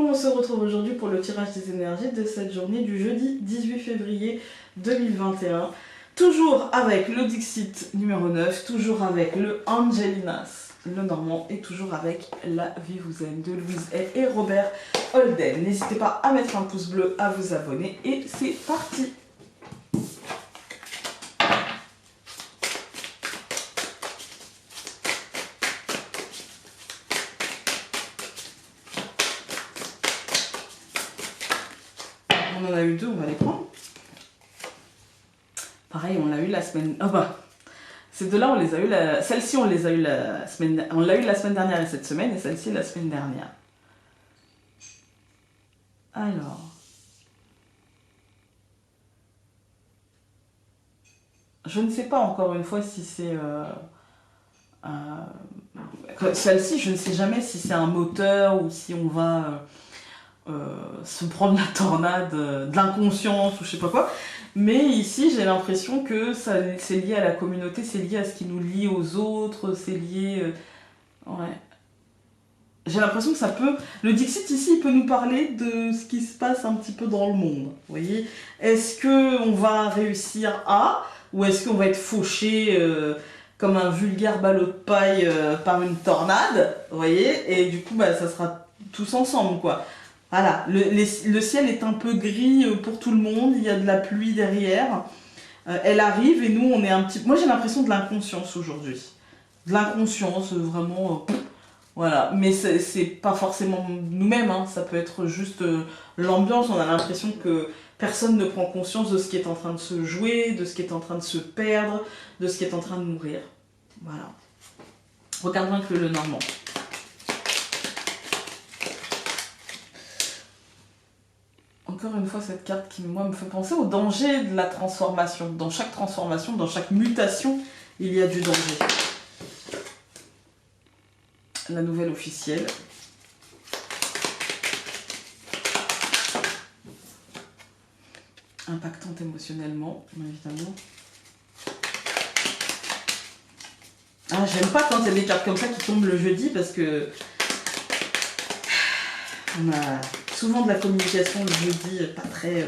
on se retrouve aujourd'hui pour le tirage des énergies de cette journée du jeudi 18 février 2021. Toujours avec le Dixit numéro 9, toujours avec le Angelinas, le Normand, et toujours avec la Vie vous aime de Louise Hay et Robert Holden. N'hésitez pas à mettre un pouce bleu, à vous abonner, et c'est parti! On en a eu deux, on va les prendre. Pareil, on l'a eu la semaine... Ah bah, ces deux-là, on les a eu la... Celle-ci, on les a eu la semaine... On l'a eu la semaine dernière et cette semaine, et celle-ci la semaine dernière. Alors... Je ne sais pas encore une fois si c'est... Celle-ci, je ne sais jamais si c'est un moteur ou si on va... se prendre la tornade de l'inconscience ou je sais pas quoi, mais ici j'ai l'impression que c'est lié à la communauté, c'est lié à ce qui nous lie aux autres, c'est lié... ouais. J'ai l'impression que ça peut... Le Dixit ici, il peut nous parler de ce qui se passe un petit peu dans le monde, vous voyez. Est-ce qu'on va réussir à, ou est-ce qu'on va être fauché comme un vulgaire ballot de paille par une tornade, vous voyez, et du coup, bah, ça sera tous ensemble, quoi. Voilà, le ciel est un peu gris pour tout le monde, il y a de la pluie derrière, elle arrive et nous on est un petit... Moi j'ai l'impression de l'inconscience aujourd'hui, de l'inconscience vraiment, voilà, mais c'est pas forcément nous-mêmes, hein. Ça peut être juste l'ambiance, on a l'impression que personne ne prend conscience de ce qui est en train de se jouer, de ce qui est en train de se perdre, de ce qui est en train de mourir, voilà. Regardons avec le Normand. Encore une fois, cette carte qui, moi, me fait penser au danger de la transformation. Dans chaque transformation, dans chaque mutation, il y a du danger. La nouvelle officielle. Impactante émotionnellement, bien évidemment. Ah, j'aime pas quand il y a des cartes comme ça qui tombent le jeudi parce que... On a souvent de la communication le jeudi, pas très...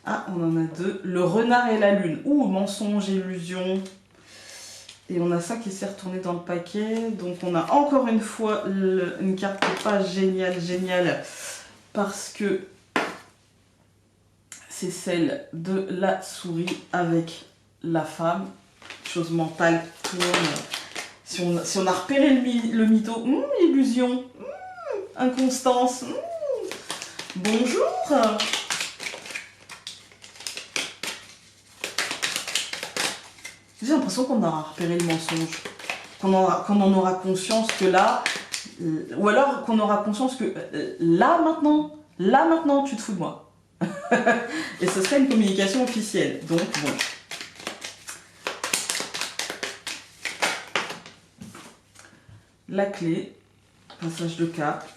Ah, on en a deux. Le renard et la lune. Ouh, mensonge, illusion. Et on a ça qui s'est retourné dans le paquet. Donc on a encore une fois une carte qui n'est pas géniale. Parce que c'est celle de la souris avec la femme. Chose mentale qui tourne. Si on a repéré le mytho, illusion. Inconstance. Bonjour. J'ai l'impression qu'on aura repéré le mensonge. Qu'on en aura conscience que là... ou alors qu'on aura conscience que là maintenant, tu te fous de moi. Et ce serait une communication officielle. Donc, bon. La clé. Passage de cap.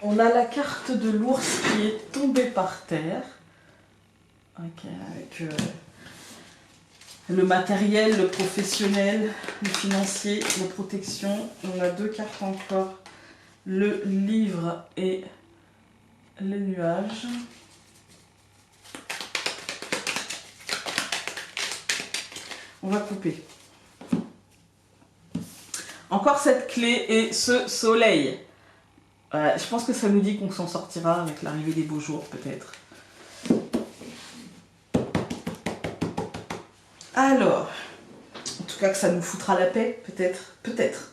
On a la carte de l'ours qui est tombée par terre. Ok, avec le matériel, le professionnel, le financier, la protection. On a deux cartes encore. Le livre et les nuages. On va couper. Encore cette clé et ce soleil. Je pense que ça nous dit qu'on s'en sortira avec l'arrivée des beaux jours, peut-être. Alors, en tout cas que ça nous foutra la paix, peut-être.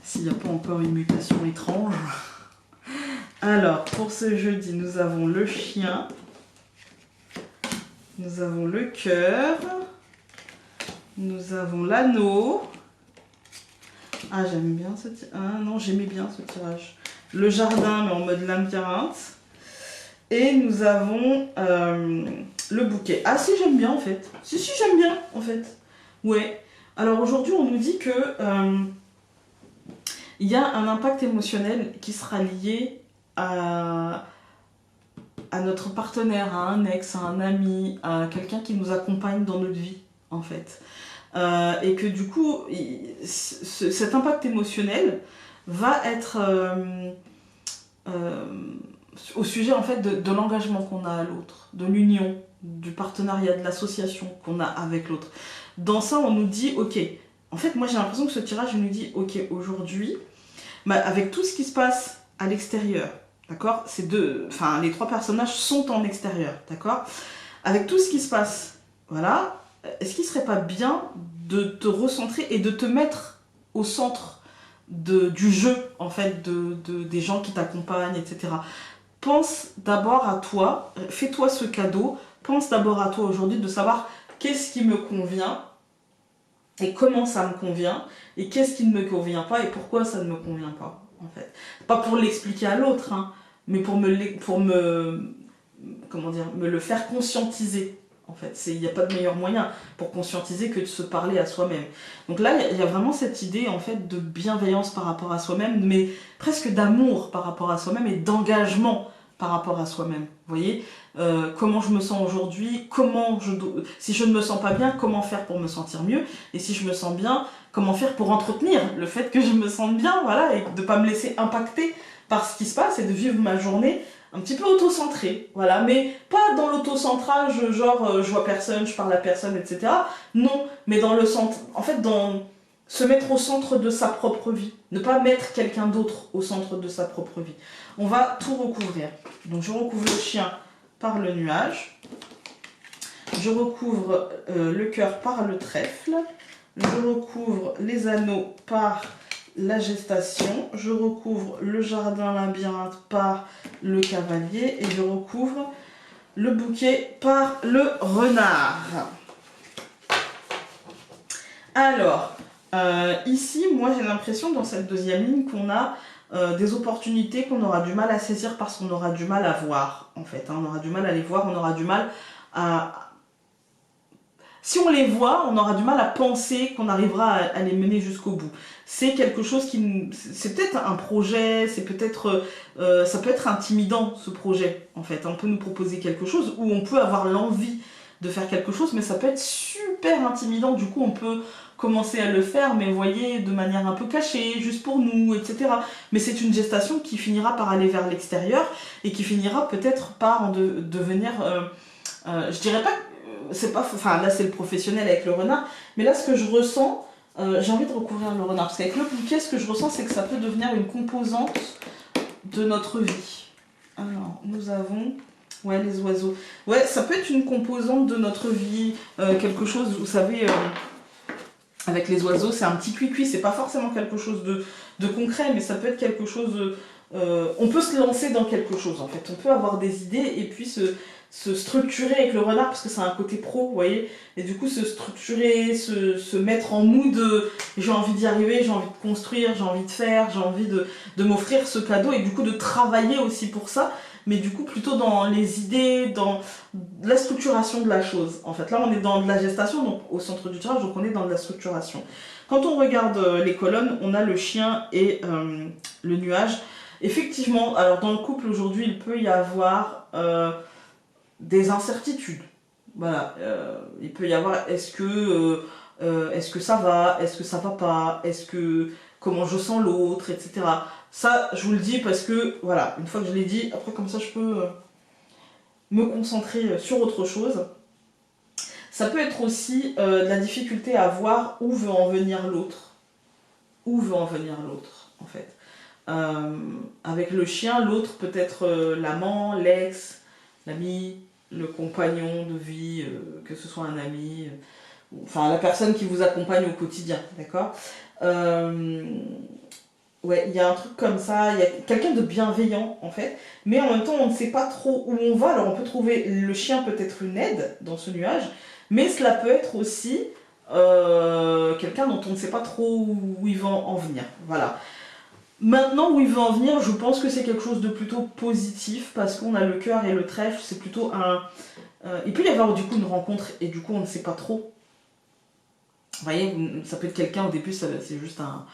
S'il n'y a pas encore une mutation étrange. Alors, pour ce jeudi, nous avons le chien. Nous avons le cœur. Nous avons l'anneau. Ah, j'aime bien ce tirage. Ah non, j'aimais bien ce tirage. Le jardin, mais en mode labyrinthe. Et nous avons le bouquet. Ah si, j'aime bien en fait. Si, j'aime bien en fait. Ouais. Alors aujourd'hui, on nous dit que il y a un impact émotionnel qui sera lié à à notre partenaire, à un ex, à un ami, à quelqu'un qui nous accompagne dans notre vie, en fait. Et que du coup, cet impact émotionnel va être euh, au sujet en fait de l'engagement qu'on a à l'autre, de l'union, du partenariat, de l'association qu'on a avec l'autre. Dans ça, on nous dit, ok, en fait, moi j'ai l'impression que ce tirage nous dit, ok, aujourd'hui, bah, avec tout ce qui se passe à l'extérieur, d'accord, les trois personnages sont en extérieur, d'accord, avec tout ce qui se passe, voilà, est-ce qu'il serait pas bien de te recentrer et de te mettre au centre du jeu, en fait, des gens qui t'accompagnent, etc. Pense d'abord à toi, fais-toi ce cadeau, pense d'abord à toi aujourd'hui de savoir qu'est-ce qui me convient et comment ça me convient et qu'est-ce qui ne me convient pas et pourquoi ça ne me convient pas, en fait. Pas pour l'expliquer à l'autre, hein, mais pour comment dire, me le faire conscientiser. En fait, il n'y a pas de meilleur moyen pour conscientiser que de se parler à soi-même. Donc là, il y a vraiment cette idée en fait de bienveillance par rapport à soi-même, mais presque d'amour par rapport à soi-même et d'engagement par rapport à soi-même. Vous voyez, comment je me sens aujourd'hui, si je ne me sens pas bien, comment faire pour me sentir mieux, et si je me sens bien, comment faire pour entretenir le fait que je me sente bien, voilà, et de ne pas me laisser impacter par ce qui se passe et de vivre ma journée un petit peu auto-centré, voilà, mais pas dans l'autocentrage, genre je vois personne, je parle à personne, etc. Non, mais dans le centre, en fait, dans se mettre au centre de sa propre vie, ne pas mettre quelqu'un d'autre au centre de sa propre vie. On va tout recouvrir. Donc je recouvre le chien par le nuage, je recouvre le cœur par le trèfle, je recouvre les anneaux par la gestation, je recouvre le jardin labyrinthe par le cavalier et je recouvre le bouquet par le renard. Alors, ici, moi j'ai l'impression dans cette deuxième ligne qu'on a des opportunités qu'on aura du mal à saisir parce qu'on aura du mal à voir, en fait. Hein. On aura du mal à les voir, on aura du mal à... Si on les voit, on aura du mal à penser qu'on arrivera à les mener jusqu'au bout. C'est quelque chose qui... C'est peut-être un projet, c'est peut-être... ça peut être intimidant, ce projet, en fait. On peut nous proposer quelque chose où on peut avoir l'envie de faire quelque chose, mais ça peut être super intimidant. Du coup, on peut commencer à le faire, mais vous voyez, de manière un peu cachée, juste pour nous, etc. Mais c'est une gestation qui finira par aller vers l'extérieur et qui finira peut-être par devenir... je dirais pas... C'est pas, enfin là c'est le professionnel avec le renard, mais là ce que je ressens, j'ai envie de recouvrir le renard, parce qu'avec le bouquet, ce que je ressens, c'est que ça peut devenir une composante de notre vie. Alors, nous avons... Ouais, les oiseaux. Ouais, ça peut être une composante de notre vie, quelque chose, vous savez, avec les oiseaux, c'est un petit cuicui, c'est pas forcément quelque chose de concret, mais ça peut être quelque chose... on peut se lancer dans quelque chose, en fait. On peut avoir des idées et puis se structurer avec le renard, parce que c'est un côté pro, vous voyez, et du coup se structurer, se mettre en mood, j'ai envie d'y arriver, j'ai envie de construire, j'ai envie de faire, j'ai envie de m'offrir ce cadeau, et du coup de travailler aussi pour ça, mais du coup plutôt dans les idées, dans la structuration de la chose. En fait, là on est dans de la gestation, donc au centre du tirage, donc on est dans de la structuration. Quand on regarde les colonnes, on a le chien et le nuage. Effectivement, alors dans le couple aujourd'hui, il peut y avoir... des incertitudes. Voilà, il peut y avoir est-ce que ça va, est-ce que ça va pas, comment je sens l'autre, etc. Ça, je vous le dis parce que voilà, une fois que je l'ai dit, après comme ça je peux me concentrer sur autre chose. Ça peut être aussi de la difficulté à voir où veut en venir l'autre. Où veut en venir l'autre, en fait. Avec le chien, l'autre peut être l'amant, l'ex, l'ami, le compagnon de vie, que ce soit un ami, enfin la personne qui vous accompagne au quotidien, d'accord. Ouais, il y a un truc comme ça, il y a quelqu'un de bienveillant en fait, mais en même temps on ne sait pas trop où on va, alors on peut trouver, le chien peut être une aide dans ce nuage, mais cela peut être aussi quelqu'un dont on ne sait pas trop où il va en venir, voilà. Maintenant, où il veut en venir, je pense que c'est quelque chose de plutôt positif, parce qu'on a le cœur et le trèfle, c'est plutôt un... il peut y avoir du coup une rencontre, et du coup on ne sait pas trop. Vous voyez, ça peut être quelqu'un au début, c'est juste un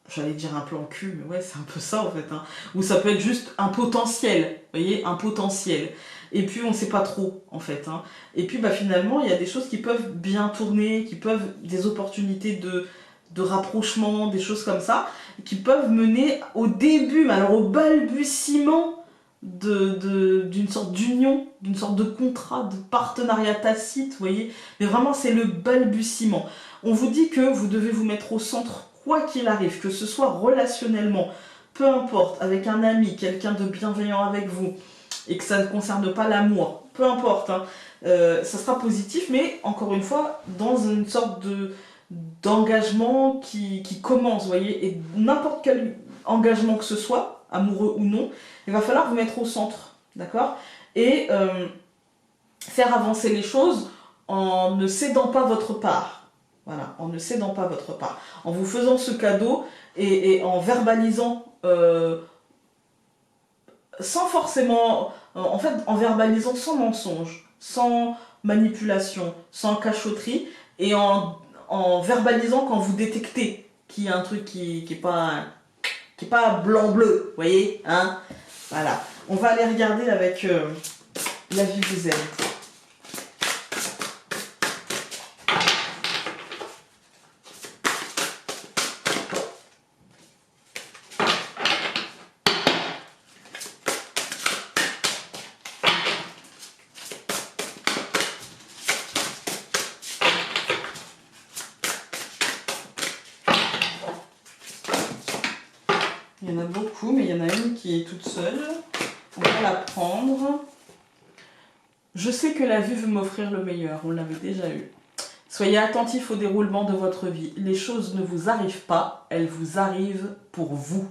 j'allais dire un plan cul, mais ouais, c'est un peu ça en fait. Hein. Ou ça peut être juste un potentiel, vous voyez, un potentiel. Et puis on sait pas trop en fait. Hein. Et puis bah, finalement, il y a des choses qui peuvent bien tourner, qui peuvent, des opportunités de rapprochement, des choses comme ça, qui peuvent mener au début, mais alors au balbutiement d'une sorte d'union, d'une sorte de contrat, de partenariat tacite, vous voyez. Mais vraiment, c'est le balbutiement. On vous dit que vous devez vous mettre au centre quoi qu'il arrive, que ce soit relationnellement, peu importe, avec un ami, quelqu'un de bienveillant avec vous, et que ça ne concerne pas l'amour, peu importe, hein, ça sera positif, mais encore une fois, dans une sorte d'engagement qui commence, vous voyez, et n'importe quel engagement que ce soit, amoureux ou non, il va falloir vous mettre au centre, d'accord? Et faire avancer les choses en ne cédant pas votre part. Voilà, en ne cédant pas votre part. En vous faisant ce cadeau et en verbalisant, sans forcément, en fait, en verbalisant sans mensonge, sans manipulation, sans cachotterie, et en verbalisant quand vous détectez qu'il y a un truc qui est pas blanc-bleu, vous voyez, hein? Voilà. On va aller regarder avec la vie vous aime. Il y en a beaucoup, mais il y en a une qui est toute seule. On va la prendre. Je sais que la vie veut m'offrir le meilleur, on l'avait déjà eu. Soyez attentifs au déroulement de votre vie. Les choses ne vous arrivent pas, elles vous arrivent pour vous.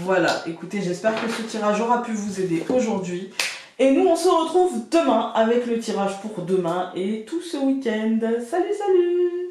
Voilà, écoutez, j'espère que ce tirage aura pu vous aider aujourd'hui. Et nous, on se retrouve demain avec le tirage pour demain et tout ce week-end. Salut, salut!